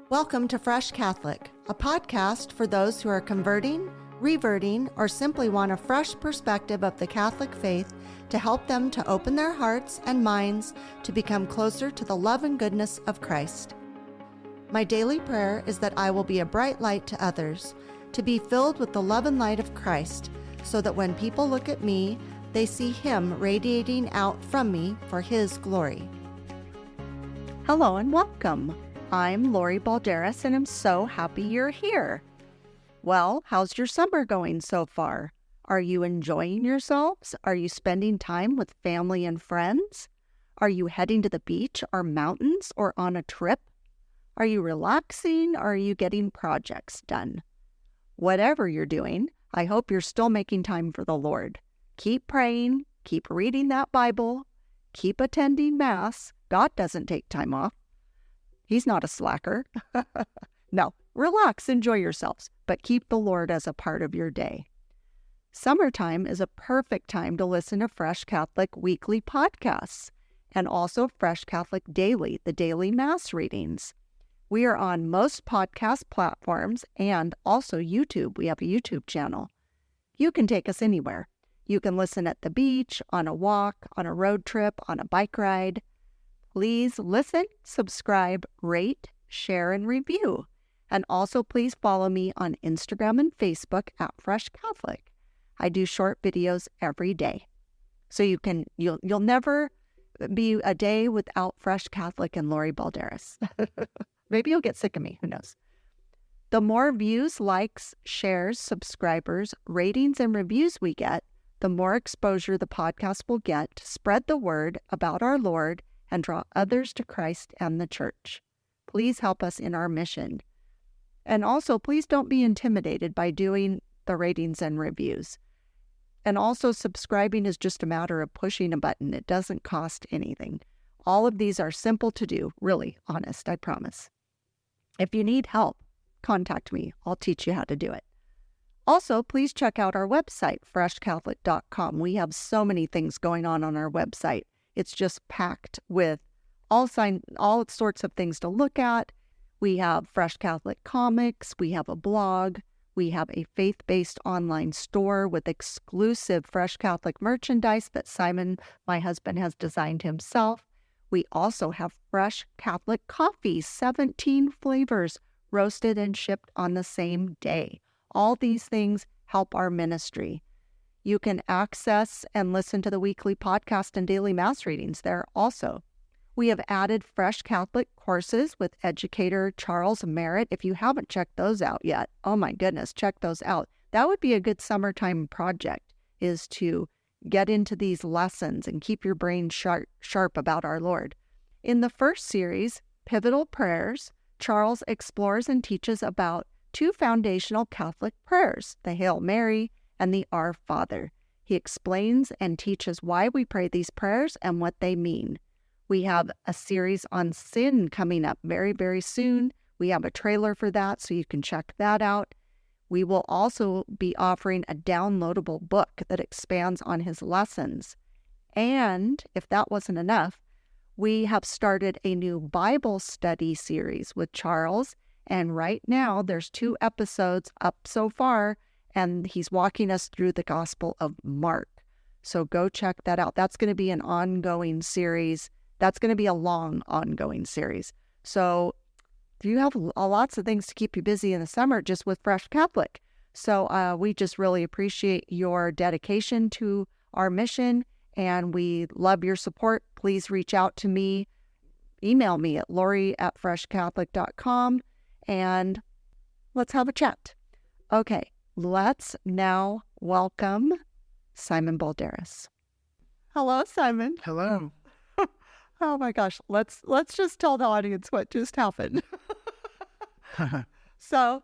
Welcome to Fresh Catholic, a podcast for those who are converting, reverting, or simply want a fresh perspective of the Catholic faith to help them to open their hearts and minds to become closer to the love and goodness of Christ. My daily prayer is that I will be a bright light to others, to be filled with the love and light of Christ, so that when people look at me, they see Him radiating out from me for His glory. Hello and welcome. I'm Lori Balderas, and I'm so happy you're here. Well, how's your summer going so far? Are you enjoying yourselves? Are you spending time with family and friends? Are you heading to the beach or mountains or on a trip? Are you relaxing or are you getting projects done? Whatever you're doing, I hope you're still making time for the Lord. Keep praying, keep reading that Bible, keep attending Mass. God doesn't take time off. He's not a slacker. No, relax, enjoy yourselves, but keep the Lord as a part of your day. Summertime is a perfect time to listen to Fresh Catholic weekly podcasts and also Fresh Catholic Daily, the daily Mass readings. We are on most podcast platforms and also YouTube. We have a YouTube channel. You can take us anywhere. You can listen at the beach, on a walk, on a road trip, on a bike ride. Please listen, subscribe, rate, share, and review. And also please follow me on Instagram and Facebook at Fresh Catholic. I do short videos every day. So you'll never be a day without Fresh Catholic and Lori Balderas. Maybe you'll get sick of me, who knows? The more views, likes, shares, subscribers, ratings, and reviews we get, the more exposure the podcast will get to spread the word about our Lord and draw others to Christ and the Church. Please help us in our mission. And also, please don't be intimidated by doing the ratings and reviews. And also, subscribing is just a matter of pushing a button. It doesn't cost anything. All of these are simple to do, really, honest, I promise. If you need help, contact me. I'll teach you how to do it. Also, please check out our website, freshcatholic.com. We have so many things going on our website. It's just packed with all sorts of things to look at. We have Fresh Catholic comics. We have a blog. We have a faith-based online store with exclusive Fresh Catholic merchandise that Simon, my husband, has designed himself. We also have Fresh Catholic coffee, 17 flavors, roasted and shipped on the same day. All these things help our ministry. You can access and listen to the weekly podcast and daily Mass readings there also. We have added Fresh Catholic courses with educator Charles Merritt. If you haven't checked those out yet, oh my goodness, check those out. That would be a good summertime project, is to get into these lessons and keep your brain sharp about our Lord. In the first series, Pivotal Prayers, Charles explores and teaches about two foundational Catholic prayers, the Hail Mary and the Our Father. He explains and teaches why we pray these prayers and what they mean. We have a series on sin coming up very, very soon. We have a trailer for that, so you can check that out. We will also be offering a downloadable book that expands on his lessons. And if that wasn't enough, we have started a new Bible study series with Charles. And right now, there's 2 episodes up so far, and he's walking us through the Gospel of Mark. So go check that out. That's going to be an ongoing series. That's going to be a long ongoing series. So you have lots of things to keep you busy in the summer just with Fresh Catholic. So we just really appreciate your dedication to our mission, and we love your support. Please reach out to me. Email me at lori@freshcatholic.com, and let's have a chat. Okay, let's now welcome Simon Balderas. Hello, Simon. Hello. Oh my gosh, let's just tell the audience what just happened. So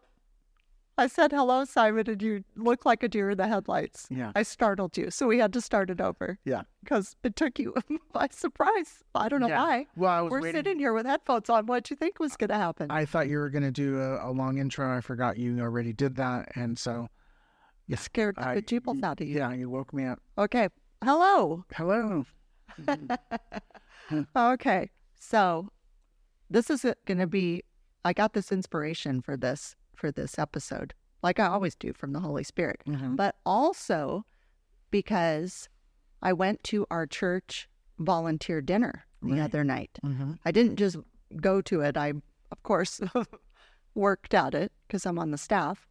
I said, hello, Simon, and you look like a deer in the headlights. Yeah. I startled you, so we had to start it over. Yeah. Because it took you by surprise. I don't know why. Well, We're sitting here with headphones on. What'd you think was going to happen? I thought you were going to do a long intro. I forgot you already did that, and so... You scared the bejeebles out of you. Yeah, you woke me up. Okay. Hello. Hello. Okay. So this is going to be I got this inspiration for this episode, like I always do from the Holy Spirit, but also because I went to our church volunteer dinner the other night. I didn't just go to it. I, of course, worked at it because I'm on the staff.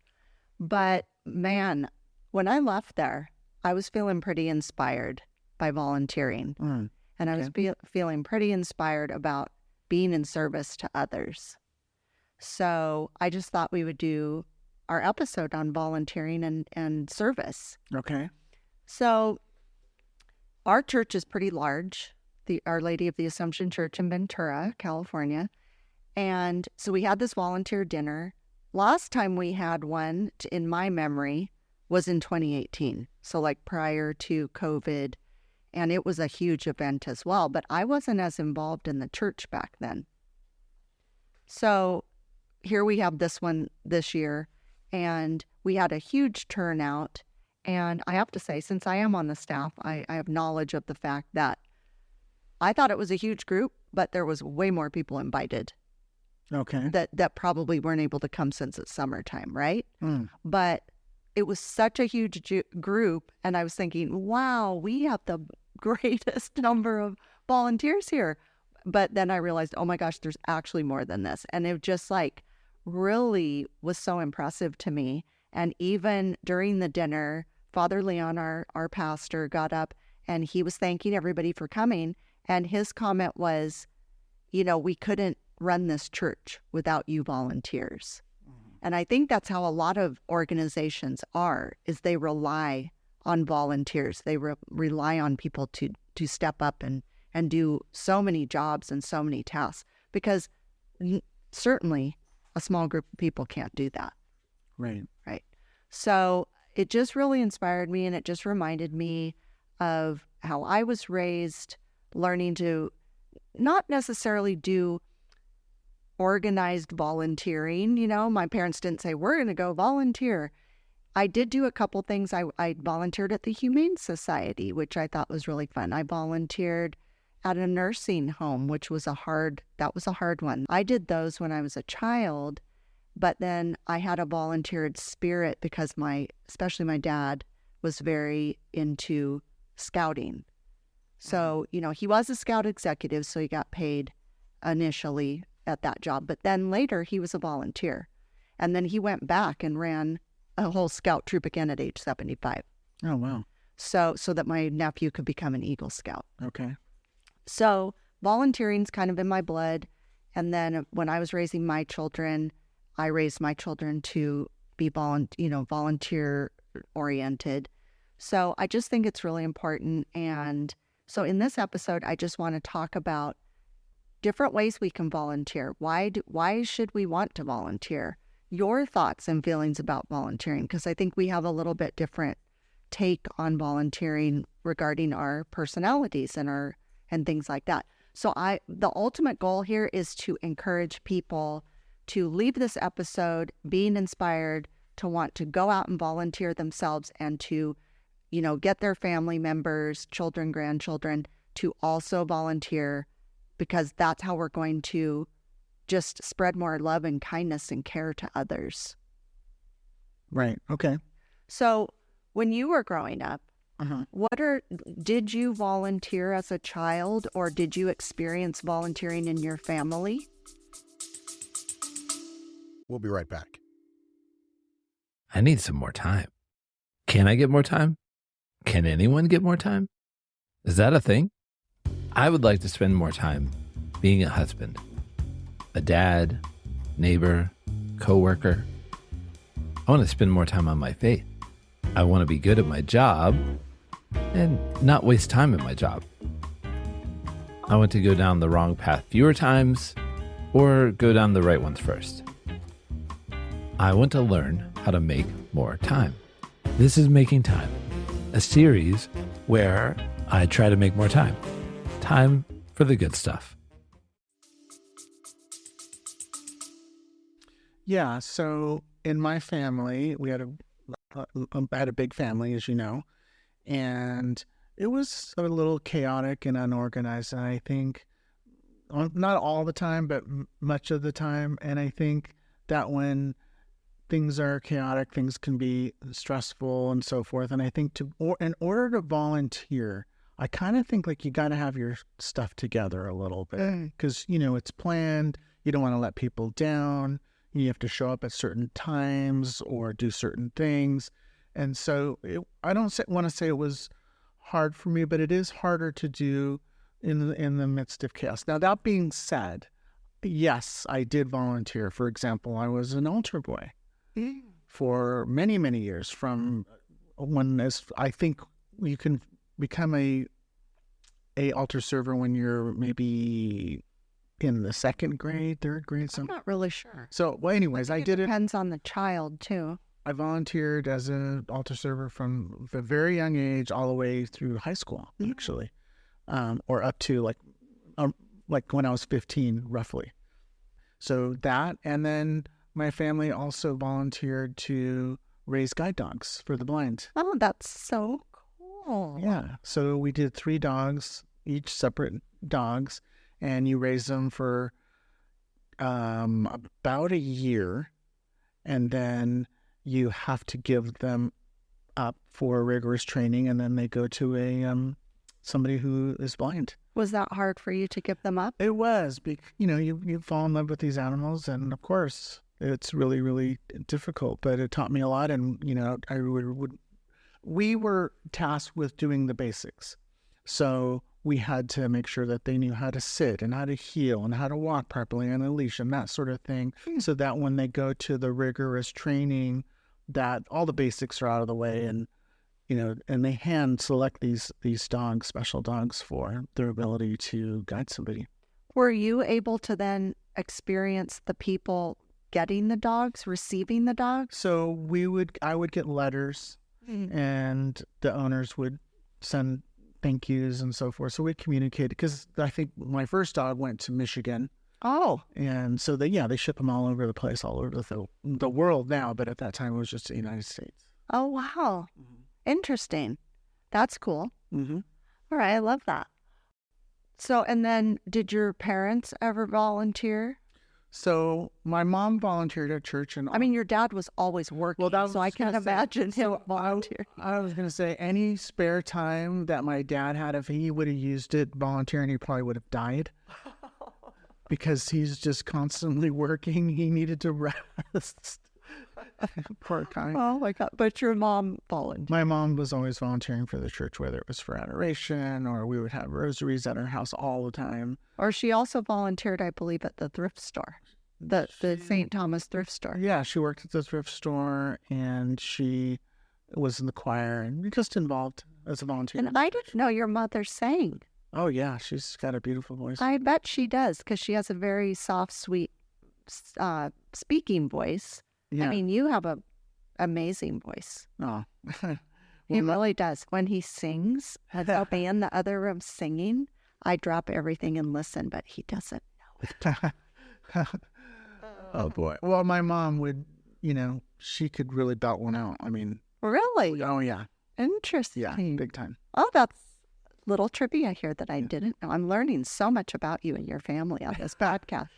But man, when I left there, I was feeling pretty inspired by volunteering. And I was feeling pretty inspired about being in service to others. So I just thought we would do our episode on volunteering and service. Okay. So our church is pretty large, the Our Lady of the Assumption Church in Ventura, California. And so we had this volunteer dinner. Last time we had one, in my memory, was in 2018. So like prior to COVID. And it was a huge event as well. But I wasn't as involved in the church back then. So here we have this one this year. And we had a huge turnout. And I have to say, since I am on the staff, I have knowledge of the fact that I thought it was a huge group, but there was way more people invited. Okay. That probably weren't able to come since it's summertime, right? But it was such a huge group, and I was thinking, wow, we have the greatest number of volunteers here. But then I realized, oh my gosh, there's actually more than this. And it just like really was so impressive to me. And even during the dinner, Father Leon, our pastor, got up and he was thanking everybody for coming. And his comment was, we couldn't run this church without you volunteers. And I think that's how a lot of organizations is they rely on volunteers. They rely on people to step up and do so many jobs and so many tasks, because certainly a small group of people can't do that. Right. Right. So it just really inspired me, and it just reminded me of how I was raised, learning to not necessarily do organized volunteering. My parents didn't say, we're going to go volunteer. I did do a couple things. I volunteered at the Humane Society, which I thought was really fun. I volunteered at a nursing home, which was a hard one. I did those when I was a child, but then I had a volunteered spirit because especially my dad was very into scouting. So, he was a scout executive, so he got paid initially at that job. But then later he was a volunteer. And then he went back and ran a whole scout troop again at age 75. Oh, wow. So that my nephew could become an Eagle Scout. Okay. So volunteering's kind of in my blood. And then when I was raising my children, I raised my children to be volunteer oriented. So I just think it's really important. And so in this episode, I just want to talk about different ways we can volunteer. Why should we want to volunteer? Your thoughts and feelings about volunteering, because I think we have a little bit different take on volunteering regarding our personalities and things like that. So the ultimate goal here is to encourage people to leave this episode being inspired to want to go out and volunteer themselves, and to, get their family members, children, grandchildren to also volunteer, because that's how we're going to just spread more love and kindness and care to others. Right. Okay. So when you were growing up, did you volunteer as a child, or did you experience volunteering in your family? We'll be right back. I need some more time. Can I get more time? Can anyone get more time? Is that a thing? I would like to spend more time being a husband, a dad, neighbor, coworker. I want to spend more time on my faith. I want to be good at my job and not waste time at my job. I want to go down the wrong path fewer times, or go down the right ones first. I want to learn how to make more time. This is Making Time, a series where I try to make more time. Time for the good stuff. Yeah. So in my family, we had I had a big family, as you know, and it was a little chaotic and unorganized. And I think not all the time, but much of the time. And I think that when things are chaotic, things can be stressful and so forth. And I think in order to volunteer, I kind of think like you got to have your stuff together a little bit because, it's planned. You don't want to let people down. You have to show up at certain times or do certain things. And so I don't want to say it was hard for me, but it is harder to do in the midst of chaos. Now, that being said, yes, I did volunteer. For example, I was an altar boy for many, many years from I think you can become a altar server when you're maybe in the second grade, third grade. I'm not really sure. So, well, anyways, I did it. Depends on the child too. I volunteered as an altar server from a very young age all the way through high school, actually, or up to like when I was 15, roughly. So that, and then my family also volunteered to raise guide dogs for the blind. Oh, that's so cool. Yeah. So we did 3 dogs, each separate dogs, and you raise them for about a year, and then you have to give them up for rigorous training, and then they go to somebody who is blind. Was that hard for you to give them up? It was. You fall in love with these animals, and of course, it's really, really difficult. But it taught me a lot, and we were tasked with doing the basics, so we had to make sure that they knew how to sit and how to heel and how to walk properly on a leash and that sort of thing, so that when they go to the rigorous training, that all the basics are out of the way, and and they hand select these dogs, special dogs, for their ability to guide somebody. Were you able to then experience the people getting the dogs, receiving the dogs? So I would get letters, and the owners would send thank yous and so forth. So we communicated, because I think my first dog went to Michigan. Oh. And so they ship them all over the place, all over the world now. But at that time, it was just the United States. Oh, wow. Interesting. That's cool. Mm-hmm. All right. I love that. So, and then did your parents ever volunteer? So my mom volunteered at church. And I mean, your dad was always working, so I can't imagine him volunteering. I was going to say, any spare time that my dad had, if he would have used it volunteering, he probably would have died. Because he's just constantly working. He needed to rest. Poor guy. Oh my God. But your mom volunteered. My mom was always volunteering for the church, whether it was for adoration or we would have rosaries at our house all the time. Or she also volunteered, I believe, at the thrift store, the St. Thomas thrift store. Yeah, she worked at the thrift store, and she was in the choir and just involved as a volunteer. And I didn't know your mother sang. Oh, yeah. She's got a beautiful voice. I bet she does, because she has a very soft, sweet speaking voice. Yeah. I mean, you have an amazing voice. Oh. He really does. When he sings, I'll be in the other room singing, I drop everything and listen, but he doesn't know it. Oh, boy. Well, my mom would, she could really belt one out. I mean. Really? Oh, yeah. Interesting. Yeah, big time. Oh, that's little trivia here that I didn't know. I'm learning so much about you and your family on this podcast.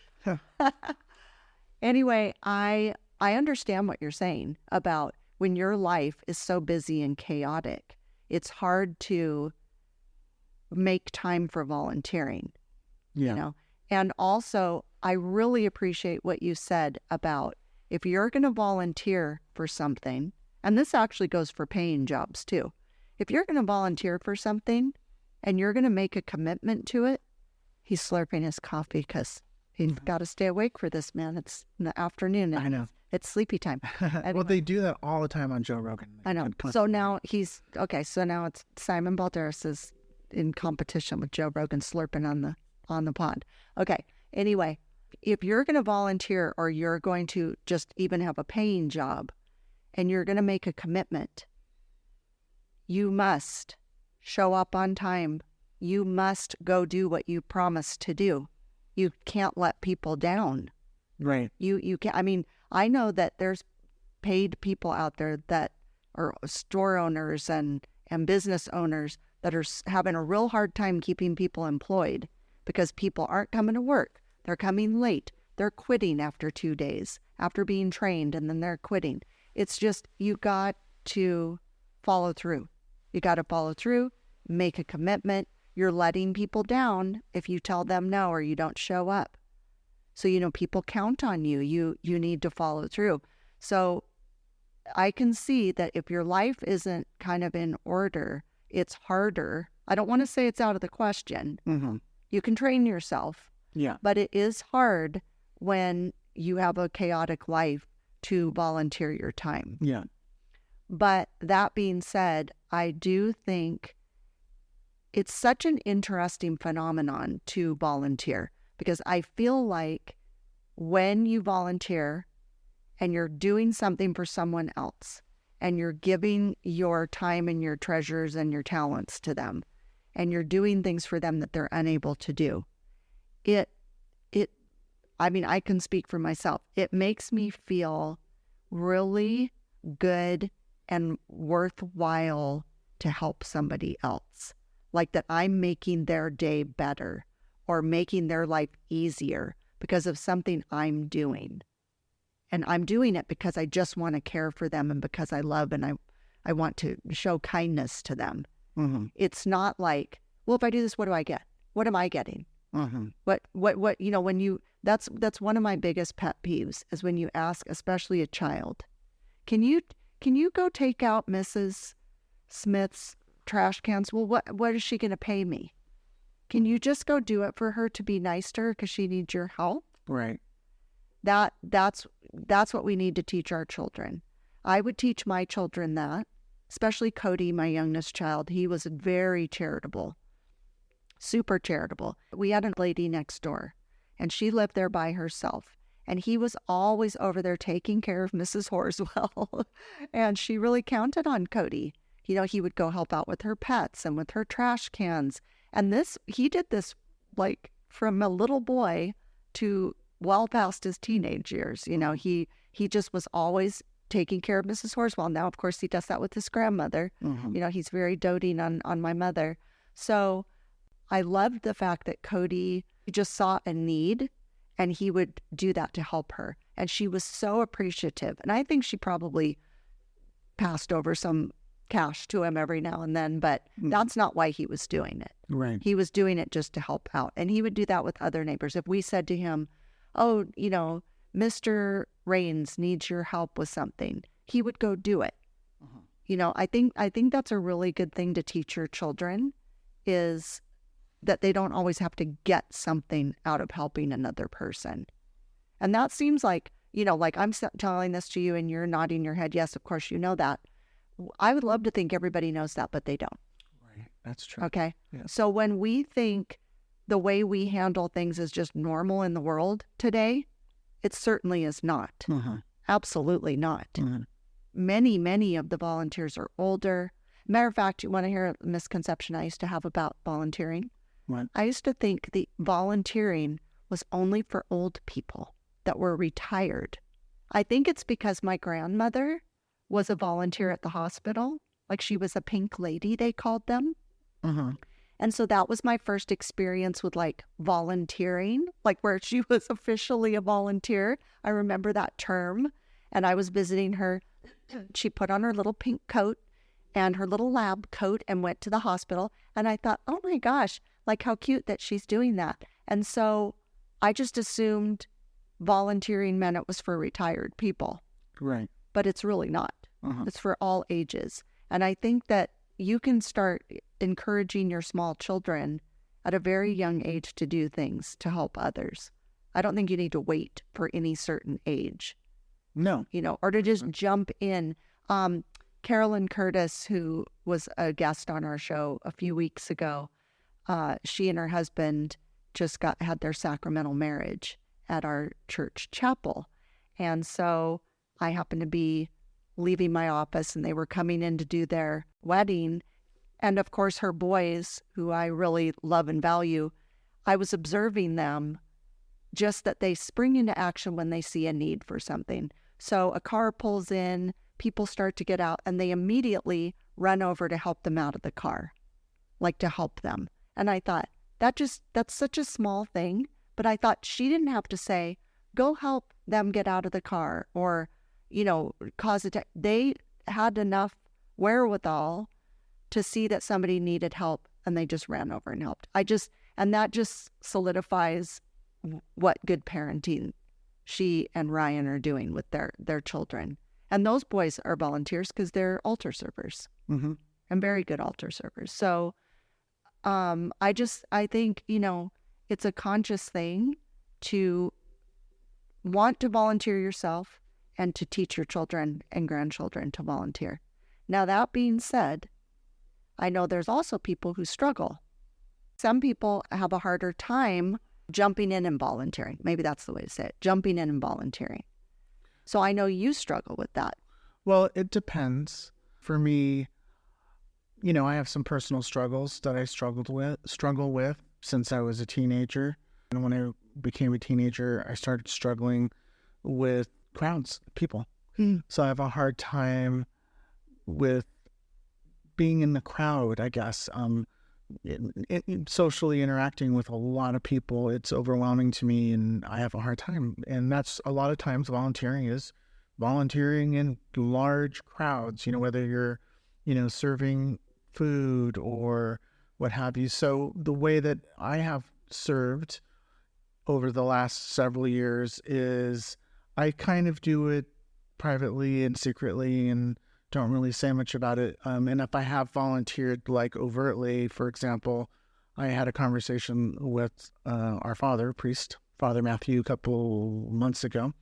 Anyway, I understand what you're saying about when your life is so busy and chaotic, it's hard to make time for volunteering. Yeah. And also, I really appreciate what you said about if you're going to volunteer for something, and this actually goes for paying jobs too. If you're going to volunteer for something and you're going to make a commitment to it, he's slurping his coffee because he's got to stay awake for this, man. It's in the afternoon. I know. It's sleepy time. Anyway. Well, they do that all the time on Joe Rogan. I know. So now so now it's Simon Balderas is in competition with Joe Rogan slurping on the pod. Okay. Anyway, if you're going to volunteer or you're going to just even have a paying job and you're going to make a commitment, you must show up on time. You must go do what you promised to do. You can't let people down. Right. You can't. I mean, I know that there's paid people out there that are store owners and business owners that are having a real hard time keeping people employed because people aren't coming to work. They're coming late. They're quitting after 2 days, after being trained, and then they're quitting. It's just, you got to follow through. You got to follow through, make a commitment. You're letting people down if you tell them no or you don't show up. So, people count on you. You need to follow through. So I can see that if your life isn't kind of in order, it's harder. I don't want to say it's out of the question. Mm-hmm. You can train yourself. Yeah. But it is hard when you have a chaotic life to volunteer your time. Yeah. But that being said, I do think it's such an interesting phenomenon to volunteer, because I feel like when you volunteer and you're doing something for someone else and you're giving your time and your treasures and your talents to them and you're doing things for them that they're unable to do, I can speak for myself. It makes me feel really good and worthwhile to help somebody else. Like that I'm making their day better or making their life easier because of something I'm doing. And I'm doing it because I just want to care for them and because I love and I want to show kindness to them. Mm-hmm. It's not like, well, if I do this, what do I get? What am I getting? Mm-hmm. That's one of my biggest pet peeves is when you ask, especially a child, can you go take out Mrs. Smith's trash cans? Well, what is she going to pay me? Can you just go do it for her to be nice to her because she needs your help? Right. That's what we need to teach our children. I would teach my children that, especially Cody, my youngest child. He was very charitable, super charitable. We had a lady next door, and she lived there by herself. And he was always over there taking care of Mrs. Horswell. And she really counted on Cody. He would go help out with her pets and with her trash cans. And he did this like from a little boy to well past his teenage years. He just was always taking care of Mrs. Horswell. Now, of course, he does that with his grandmother. Mm-hmm. He's very doting on my mother. So I loved the fact that Cody just saw a need and he would do that to help her. And she was so appreciative. And I think she probably passed over some cash to him every now and then, but that's not why he was doing it. Right. He was doing it just to help out. And he would do that with other neighbors. If we said to him, oh, Mr. Rains needs your help with something, he would go do it. Uh-huh. I think that's a really good thing to teach your children, is that they don't always have to get something out of helping another person. And that seems like, like I'm telling this to you and you're nodding your head. Yes, of course, you know that. I would love to think everybody knows that, but they don't. Right. That's true. Okay. Yeah. So when we think the way we handle things is just normal in the world today, it certainly is not. Uh-huh. Absolutely not. Uh-huh. Many of the volunteers are older. Matter of fact, you want to hear a misconception I used to have about volunteering? What? I used to think the volunteering was only for old people that were retired. I think it's because my grandmother was a volunteer at the hospital. Like she was a pink lady, they called them. Uh-huh. And so that was my first experience with like volunteering, like where she was officially a volunteer. I remember that term. And I was visiting her. She put on her little pink coat and her little lab coat and went to the hospital. And I thought, oh my gosh, like how cute that she's doing that. And so I just assumed volunteering meant it was for retired people. Right. But it's really not. Uh-huh. It's for all ages. And I think that you can start encouraging your small children at a very young age to do things to help others. I don't think you need to wait for any certain age, No. or to just jump in. Carolyn Curtis, who was a guest on our show a few weeks ago, she and her husband just had their sacramental marriage at our church chapel. And so I happened to be leaving my office and they were coming in to do their wedding. And of course, her boys, who I really love and value, I was observing them, just that they spring into action when they see a need for something. So a car pulls in, people start to get out, and they immediately run over to help them out of the car, like to help them. And I thought, that's such a small thing. But I thought she didn't have to say, go help them get out of the car or, cause they had enough wherewithal to see that somebody needed help and they just ran over and helped. And that just solidifies what good parenting she and Ryan are doing with their children. And those boys are volunteers because they're altar servers Mm-hmm. and very good altar servers. So I think, it's a conscious thing to want to volunteer yourself and to teach your children and grandchildren to volunteer. Now, that being said, I know there's also people who struggle. Some people have a harder time jumping in and volunteering. Maybe that's the way to say it, jumping in and volunteering. So I know you struggle with that. Well, it depends. For me, I have some personal struggles that I struggle with since I was a teenager. And when I became a teenager, I started struggling with crowds, people. So I have a hard time with being in the crowd, I guess. Socially interacting with a lot of people, it's overwhelming to me, and I have a hard time. And that's a lot of times volunteering in large crowds, whether you're, serving food or what have you. So the way that I have served over the last several years is I kind of do it privately and secretly and don't really say much about it. And if I have volunteered like overtly, for example, I had a conversation with our priest, Father Matthew, a couple months ago.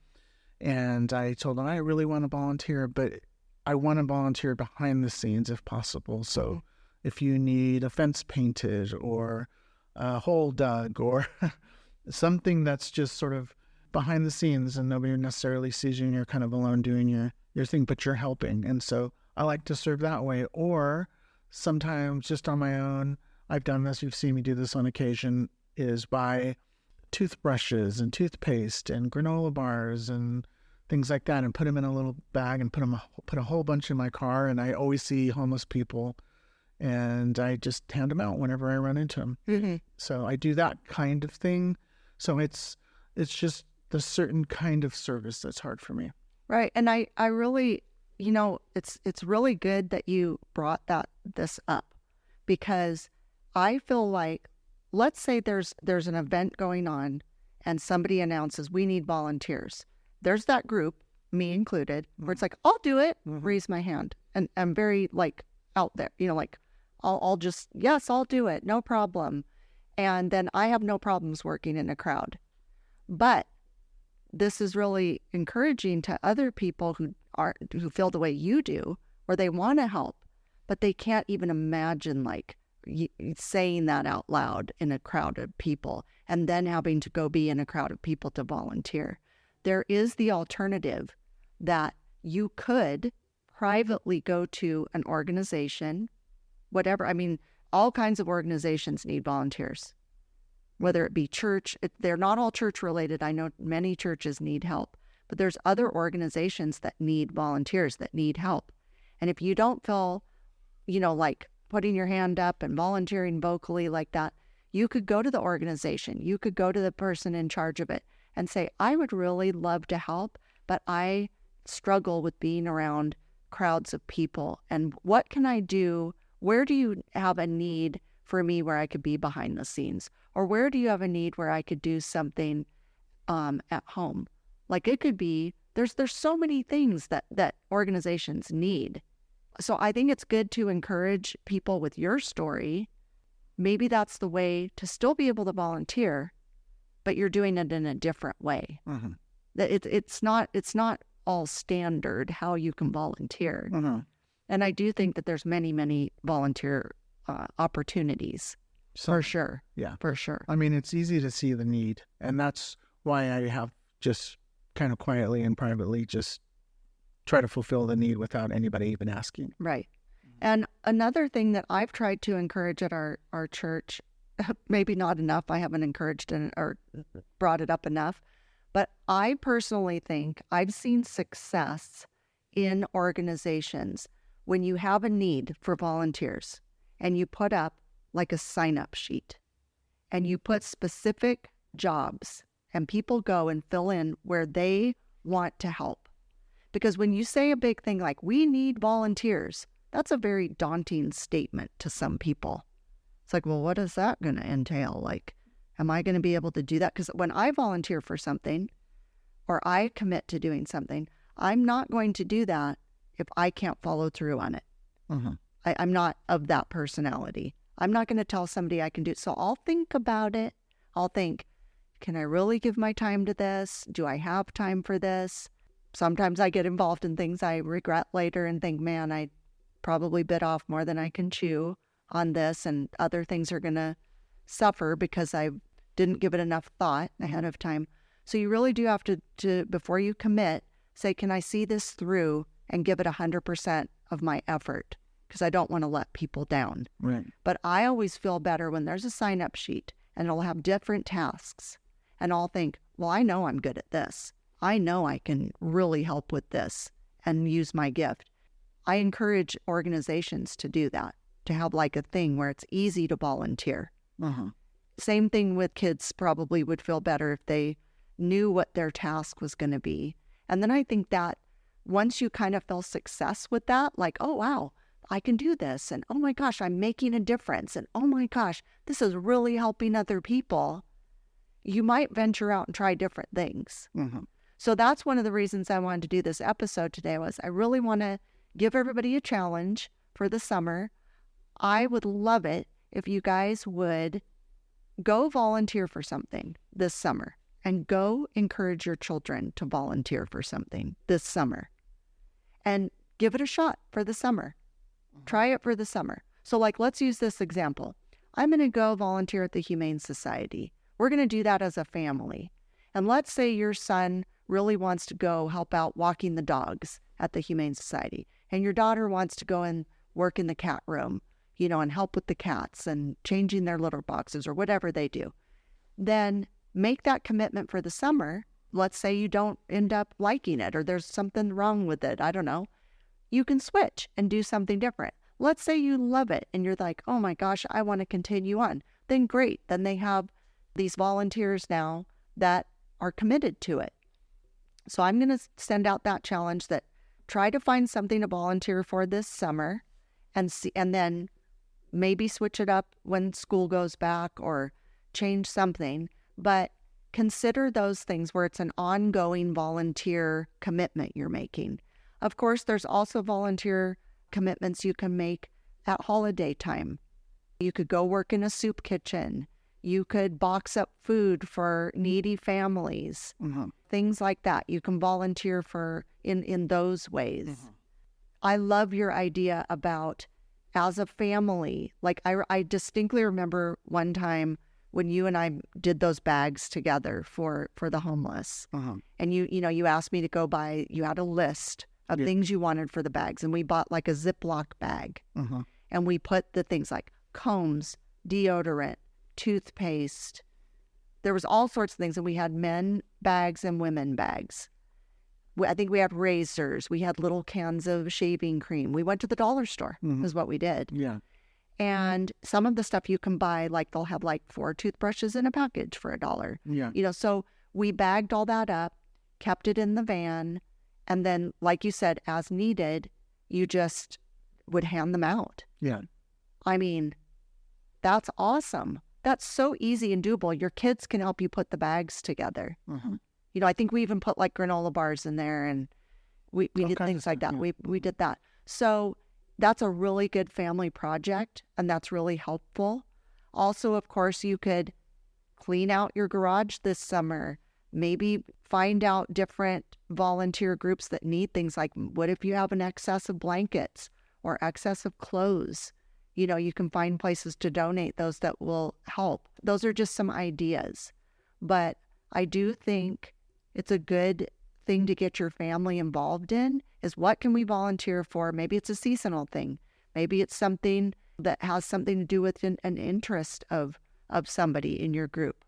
And I told him I really want to volunteer, but I want to volunteer behind the scenes if possible. So if you need a fence painted or a hole dug or something that's just sort of behind the scenes and nobody necessarily sees you and you're kind of alone doing your thing, but you're helping. And so I like to serve that way. Or sometimes just on my own, I've done this, you've seen me do this on occasion, is buy toothbrushes and toothpaste and granola bars and things like that and put them in a little bag and put a whole bunch in my car. And I always see homeless people and I just hand them out whenever I run into them. Mm-hmm. So I do that kind of thing. So it's just the certain kind of service that's hard for me. Right. And I really, it's really good that you brought this up, because I feel like, let's say there's an event going on and somebody announces we need volunteers. There's that group, me included, where it's like, I'll do it, raise my hand. And I'm very out there, I'll just, yes, I'll do it. No problem. And then I have no problems working in a crowd. But this is really encouraging to other people who feel the way you do, where they want to help, but they can't even imagine saying that out loud in a crowd of people and then having to go be in a crowd of people to volunteer. There is the alternative that you could privately go to an organization, whatever. I mean, all kinds of organizations need volunteers, whether it be church. They're not all church related. I know many churches need help, but there's other organizations that need volunteers, that need help. And if you don't feel, like putting your hand up and volunteering vocally like that, you could go to the organization. You could go to the person in charge of it and say, I would really love to help, but I struggle with being around crowds of people. And what can I do? Where do you have a need for me where I could be behind the scenes? Or where do you have a need where I could do something at home? Like it could be, there's so many things that organizations need. So I think it's good to encourage people with your story. Maybe that's the way to still be able to volunteer, but you're doing it in a different way. Mm-hmm. That it's not all standard how you can volunteer. Mm-hmm. And I do think that there's many, many volunteer opportunities. For sure. Yeah. For sure. I mean, it's easy to see the need. And that's why I have just kind of quietly and privately just try to fulfill the need without anybody even asking. Right. And another thing that I've tried to encourage at our church, maybe not enough, I haven't encouraged or brought it up enough, but I personally think I've seen success in organizations when you have a need for volunteers and you put up like a sign-up sheet and you put specific jobs and people go and fill in where they want to help. Because when you say a big thing like, we need volunteers, that's a very daunting statement to some people. It's like, well, what is that going to entail? Like, am I going to be able to do that? Because when I volunteer for something or I commit to doing something, I'm not going to do that if I can't follow through on it. I'm not of that personality. I'm not going to tell somebody I can do it. So I'll think about it. I'll think, can I really give my time to this? Do I have time for this? Sometimes I get involved in things I regret later and think, man, I probably bit off more than I can chew on this, and other things are going to suffer because I didn't give it enough thought ahead of time. So you really do have to before you commit, say, can I see this through and give it 100% of my effort? Because I don't want to let people down. Right. But I always feel better when there's a sign-up sheet and it'll have different tasks. And I'll think, well, I know I'm good at this. I know I can really help with this and use my gift. I encourage organizations to do that, to have like a thing where it's easy to volunteer. Same thing with kids probably would feel better if they knew what their task was going to be. And then I think that once you kind of feel success with that, like, oh, wow, I can do this. And oh my gosh, I'm making a difference. And oh my gosh, this is really helping other people. You might venture out and try different things. So that's one of the reasons I wanted to do this episode today was I really want to give everybody a challenge for the summer. I would love it if you guys would go volunteer for something this summer and go encourage your children to volunteer for something this summer and give it a shot for the summer. Try it for the summer. So like, let's use this example. I'm going to go volunteer at the Humane Society. We're going to do that as a family. And let's say your son really wants to go help out walking the dogs at the Humane Society. And your daughter wants to go and work in the cat room, you know, and help with the cats and changing their litter boxes or whatever they do. Then make that commitment for the summer. Let's say you don't end up liking it or there's something wrong with it. I don't know. You can switch and do something different. Let's say you love it and you're like, oh my gosh, I want to continue on. Then great. Then they have these volunteers now that are committed to it. So I'm going to send out that challenge that try to find something to volunteer for this summer and see, and then maybe switch it up when school goes back or change something. But consider those things where it's an ongoing volunteer commitment you're making. Of course, there's also volunteer commitments you can make at holiday time. You could go work in a soup kitchen. You could box up food for needy families, things like that. You can volunteer for in those ways. I love your idea about as a family. Like I distinctly remember one time when you and I did those bags together for the homeless. And you asked me to go buy, you had a list of things you wanted for the bags. And we bought like a Ziploc bag. And we put the things like combs, deodorant, toothpaste. There was all sorts of things. And we had men bags and women bags. I think we had razors. We had little cans of shaving cream. We went to the dollar store is what we did. Yeah. And some of the stuff you can buy, like they'll have like 4 toothbrushes in a package for $1. Yeah. You know, so we bagged all that up, kept it in the van. And then, like you said, as needed, you just would hand them out. Yeah. I mean, that's awesome. That's so easy and doable. Your kids can help you put the bags together. You know, I think we even put like granola bars in there and we did things like that. Yeah. We did that. So that's a really good family project and that's really helpful. Also, of course, you could clean out your garage this summer. Maybe find out different volunteer groups that need things like, what if you have an excess of blankets or excess of clothes? You know, you can find places to donate those that will help. Those are just some ideas. But I do think it's a good thing to get your family involved in is what can we volunteer for? Maybe it's a seasonal thing. Maybe it's something that has something to do with an interest of somebody in your group.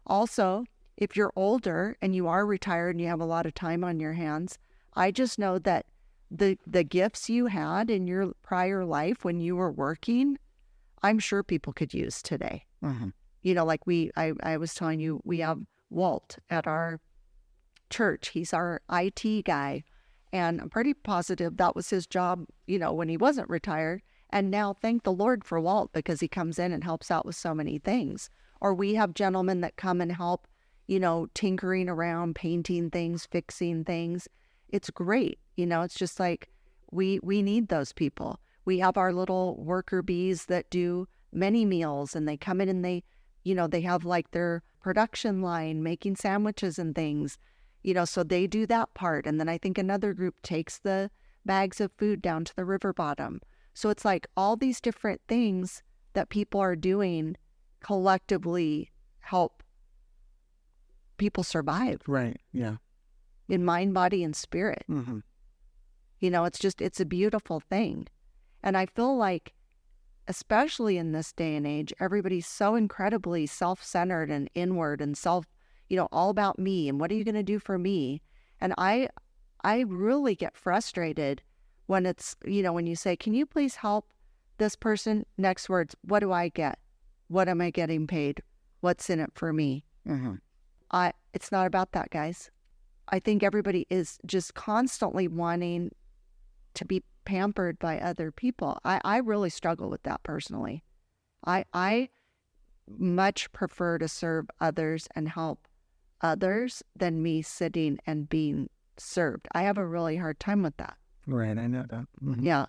Also, if you're older and you are retired and you have a lot of time on your hands, I just know that the gifts you had in your prior life when you were working, I'm sure people could use today. like I was telling you, we have Walt at our church. He's our IT guy. And I'm pretty positive that was his job, when he wasn't retired. And now thank the Lord for Walt, because he comes in and helps out with so many things. Or we have gentlemen that come and help, tinkering around, painting things, fixing things. It's great. It's just like we need those people. We have our little worker bees that do many meals, and they come in and they have like their production line making sandwiches and things, so they do that part. And then I think another group takes the bags of food down to the river bottom. So it's like all these different things that people are doing collectively help people survive. Right. Yeah. In mind, body, and spirit. Mm-hmm. It's a beautiful thing. And I feel like, especially in this day and age, everybody's so incredibly self-centered and inward and all about me and what are you going to do for me? And I really get frustrated when it's, when you say, can you please help this person? Next words, what do I get? What am I getting paid? What's in it for me? Mm-hmm. It's not about that, guys. I think everybody is just constantly wanting to be pampered by other people. I really struggle with that personally. I much prefer to serve others and help others than me sitting and being served. I have a really hard time with that. Right, I know that. Mm-hmm. Yeah,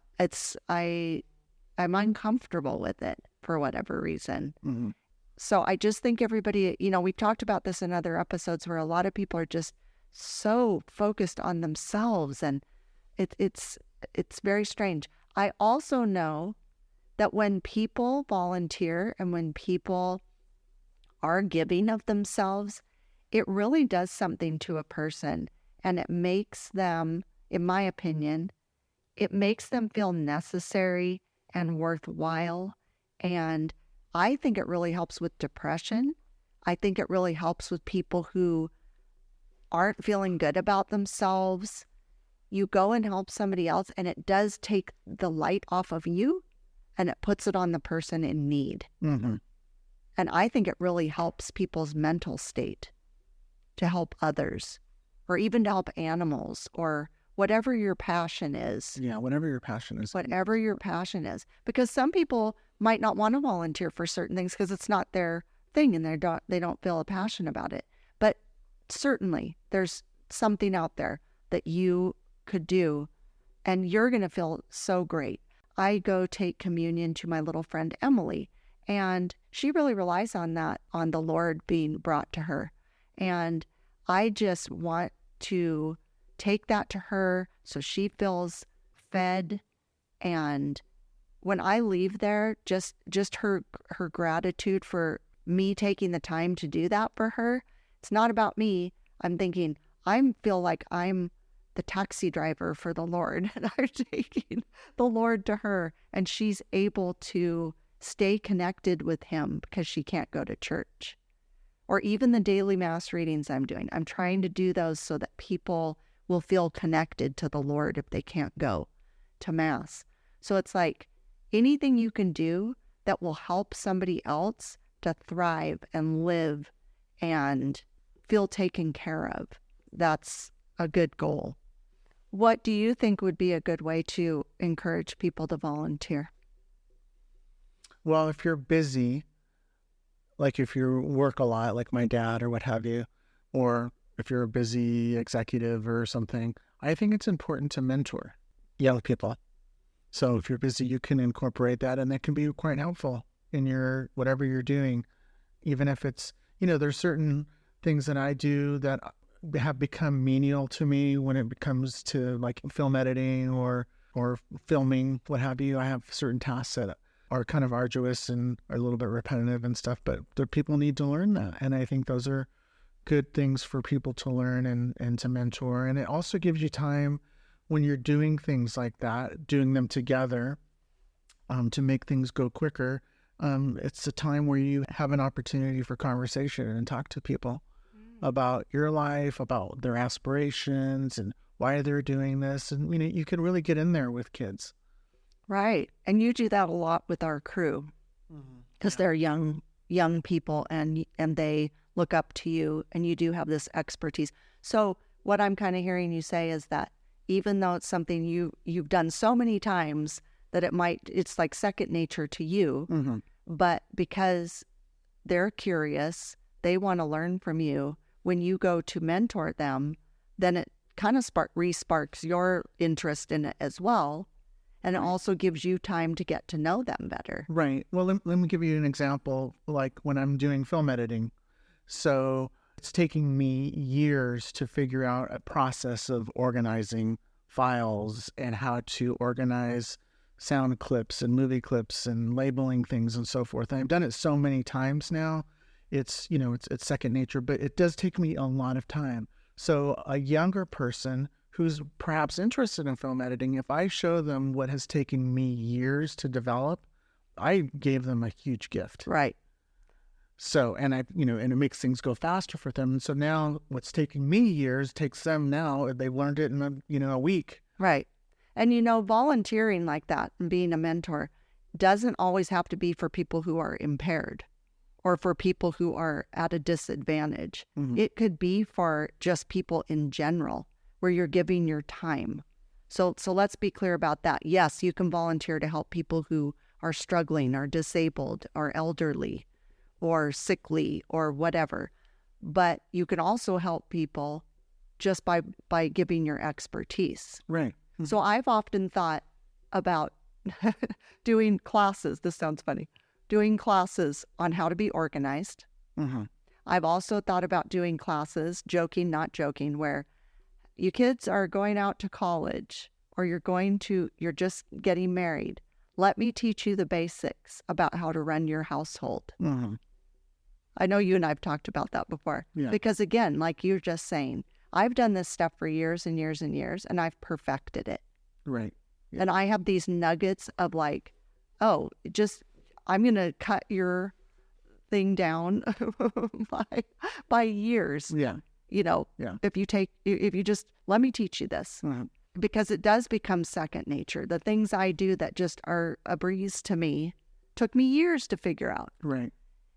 I'm uncomfortable with it for whatever reason. Mm-hmm. So I just think everybody, we've talked about this in other episodes where a lot of people are just so focused on themselves, and it's very strange. I also know that when people volunteer and when people are giving of themselves, it really does something to a person, and it makes them, in my opinion, it makes them feel necessary and worthwhile. And I think it really helps with depression. I think it really helps with people who aren't feeling good about themselves. You go and help somebody else, and it does take the light off of you, and it puts it on the person in need. Mm-hmm. And I think it really helps people's mental state to help others, or even to help animals, or whatever your passion is. Yeah, whatever your passion is. Whatever your passion is. Because some people might not want to volunteer for certain things because it's not their thing and they don't feel a passion about it. But certainly there's something out there that you could do, and you're going to feel so great. I go take communion to my little friend Emily, and she really relies on that, on the Lord being brought to her. And I just want to take that to her so she feels fed. And when I leave there, just her gratitude for me taking the time to do that for her. It's not about me. I'm thinking, I feel like I'm the taxi driver for the Lord, and I'm taking the Lord to her, and she's able to stay connected with him because she can't go to church. Or even the daily mass readings I'm doing. I'm trying to do those so that people will feel connected to the Lord if they can't go to mass. So it's like anything you can do that will help somebody else to thrive and live and feel taken care of. That's a good goal. What do you think would be a good way to encourage people to volunteer? Well, if you're busy, like if you work a lot, like my dad or what have you, or if you're a busy executive or something, I think it's important to mentor young people. So if you're busy, you can incorporate that, and that can be quite helpful in your whatever you're doing. Even if it's, there's certain things that I do that have become menial to me when it comes to like film editing or filming, what have you. I have certain tasks that are kind of arduous and are a little bit repetitive and stuff, but people need to learn that. And I think those are good things for people to learn and to mentor. And it also gives you time when you're doing things like that, doing them together, to make things go quicker. It's a time where you have an opportunity for conversation and talk to people about your life, about their aspirations and why they're doing this. And, you can really get in there with kids. Right. And you do that a lot with our crew because they're young young people and they look up to you and you do have this expertise. So what I'm kind of hearing you say is that even though it's something you've done so many times that it's like second nature to you, Mm-hmm. but because they're curious, they want to learn from you. When you go to mentor them, then it kind of re-sparks your interest in it as well. And it also gives you time to get to know them better. Right. Well, let me give you an example, like when I'm doing film editing. So it's taking me years to figure out a process of organizing files and how to organize sound clips and movie clips and labeling things and so forth. And I've done it so many times now. It's second nature, but it does take me a lot of time. So a younger person who's perhaps interested in film editing, if I show them what has taken me years to develop, I gave them a huge gift. Right. So, and it makes things go faster for them. And so now what's taking me years takes them now, they've learned it in a week. Right. And volunteering like that and being a mentor doesn't always have to be for people who are impaired or for people who are at a disadvantage. Mm-hmm. It could be for just people in general where you're giving your time. So let's be clear about that. Yes, you can volunteer to help people who are struggling, are disabled, or elderly, or sickly, or whatever. But you can also help people just by giving your expertise. Right. Mm-hmm. So I've often thought about doing classes. This sounds funny. Doing classes on how to be organized. Mm-hmm. I've also thought about doing classes, joking, not joking, where you kids are going out to college or you're just getting married. Let me teach you the basics about how to run your household. Mm-hmm. I know you and I've talked about that before. Yeah. Because again, like you're just saying, I've done this stuff for years and years and years, and I've perfected it. Right. Yeah. And I have these nuggets of like, I'm going to cut your thing down by years. Yeah. Yeah. If you just let me teach you this, Mm-hmm. because it does become second nature. The things I do that just are a breeze to me took me years to figure out. Right.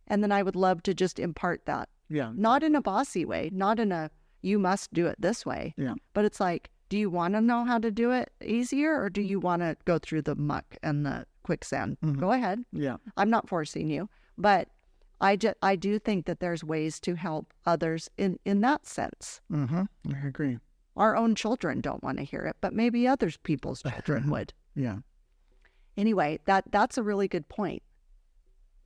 And then I would love to just impart that, Yeah. not in a bossy way, not in a, you must do it this way, Yeah. but it's like, do you want to know how to do it easier or do you want to go through the muck and the quicksand? Mm-hmm. Go ahead. Yeah. I'm not forcing you, but I do think that there's ways to help others in that sense. Mm-hmm. I agree. Our own children don't want to hear it, but maybe other people's children would. Yeah. Anyway, that's a really good point.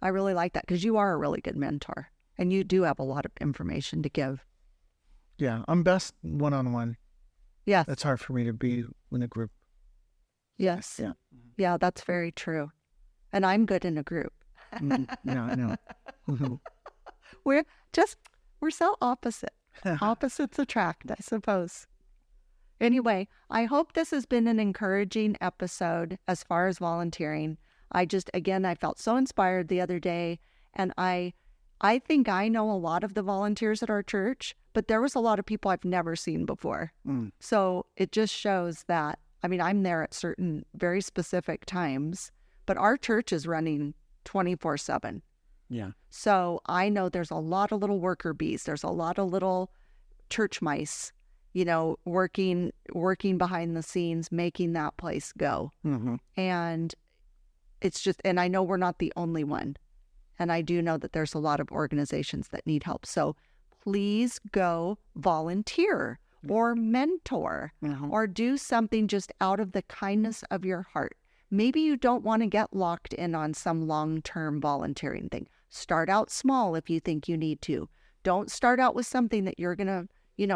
I really like that because you are a really good mentor and you do have a lot of information to give. Yeah. I'm best one-on-one. Yes. It's hard for me to be in a group. Yes. Yeah. Yeah, that's very true. And I'm good in a group. Mm-hmm. Yeah, I know. Mm-hmm. We're so opposite. Opposites attract, I suppose. Anyway, I hope this has been an encouraging episode as far as volunteering. I felt so inspired the other day, and I think I know a lot of the volunteers at our church, but there was a lot of people I've never seen before. Mm. So it just shows that, I'm there at certain very specific times, but our church is running 24/7. Yeah. So I know there's a lot of little worker bees. There's a lot of little church mice, working behind the scenes, making that place go. Mm-hmm. And and I know we're not the only one. And I do know that there's a lot of organizations that need help. So please go volunteer or mentor Mm-hmm. or do something just out of the kindness of your heart. Maybe you don't want to get locked in on some long-term volunteering thing. Start out small if you think you need to. Don't start out with something that you're going to,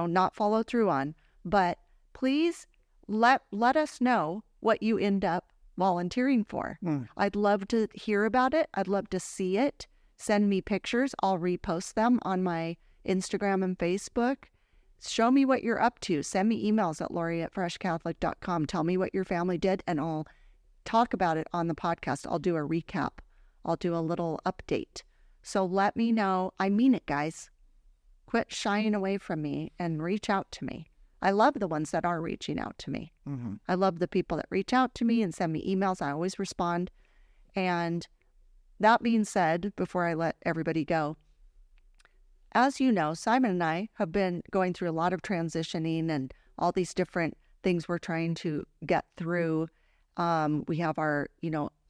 not follow through on. But please let us know what you end up volunteering for. Mm. I'd love to hear about it. I'd love to see it. Send me pictures. I'll repost them on my Instagram and Facebook. Show me what you're up to. Send me emails at lori@freshcatholic.com. Tell me what your family did, and I'll talk about it on the podcast. I'll do a recap. I'll do a little update. So let me know. I mean it, guys. Quit shying away from me and reach out to me. I love the ones that are reaching out to me. Mm-hmm. I love the people that reach out to me and send me emails. I always respond. And that being said, before I let everybody go, as you know, Simon and I have been going through a lot of transitioning and all these different things we're trying to get through. We have our,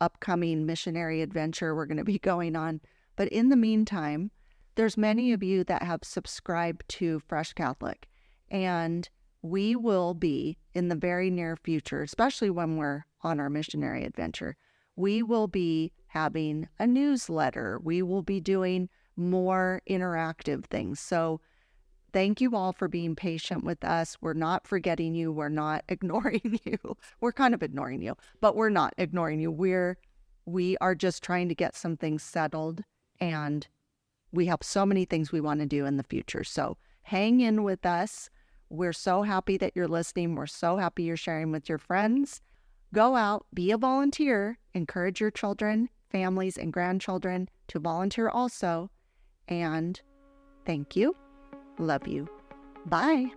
upcoming missionary adventure we're going to be going on. But in the meantime, there's many of you that have subscribed to Fresh Catholic, and we will be in the very near future, especially when we're on our missionary adventure, we will be having a newsletter. We will be doing more interactive things. So thank you all for being patient with us. We're not forgetting you. We're not ignoring you. We're kind of ignoring you, but we're not ignoring you. We are just trying to get some things settled, and we have so many things we want to do in the future. So hang in with us. We're so happy that you're listening. We're so happy you're sharing with your friends. Go out, be a volunteer, encourage your children, families, and grandchildren to volunteer also. And thank you. Love you. Bye.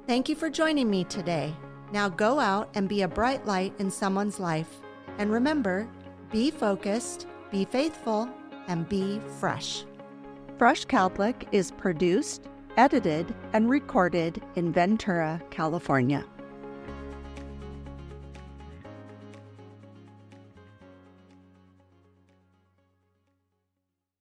Thank you for joining me today. Now go out and be a bright light in someone's life. And remember, be focused, be faithful, and be fresh. Fresh Catholic is produced, edited, and recorded in Ventura, California.